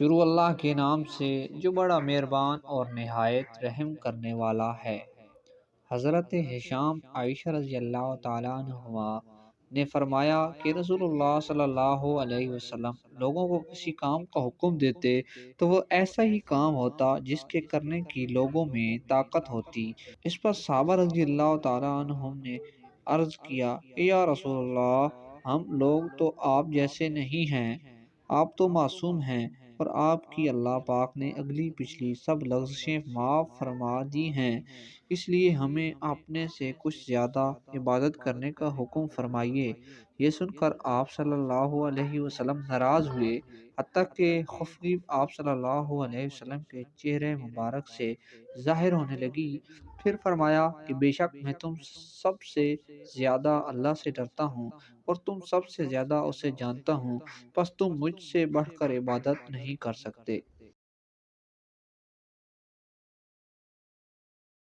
شروع اللہ کے نام سے جو بڑا مہربان اور نہایت رحم کرنے والا ہے۔ حضرت ہشام عائشہ رضی اللہ تعالیٰ عنہما نے فرمایا کہ رسول اللہ صلی اللہ علیہ وسلم لوگوں کو کسی کام کا حکم دیتے تو وہ ایسا ہی کام ہوتا جس کے کرنے کی لوگوں میں طاقت ہوتی۔ اس پر صحابہ رضی اللہ تعالیٰ عنہم نے عرض کیا کہ یا رسول اللہ، ہم لوگ تو آپ جیسے نہیں ہیں، آپ تو معصوم ہیں اور آپ کی اللہ پاک نے اگلی پچھلی سب لغزشیں معاف فرما دی ہیں، اس لیے ہمیں اپنے سے کچھ زیادہ عبادت کرنے کا حکم فرمائیے۔ یہ سن کر آپ صلی اللہ علیہ وسلم ناراض ہوئے، حتیٰ کہ خفگی آپ صلی اللہ علیہ وسلم کے چہرے مبارک سے ظاہر ہونے لگی۔ پھر فرمایا کہ بے شک میں تم سب سے زیادہ اللہ سے ڈرتا ہوں اور تم سب سے زیادہ اسے جانتا ہوں، پس تم مجھ سے بڑھ کر عبادت نہیں کر سکتے۔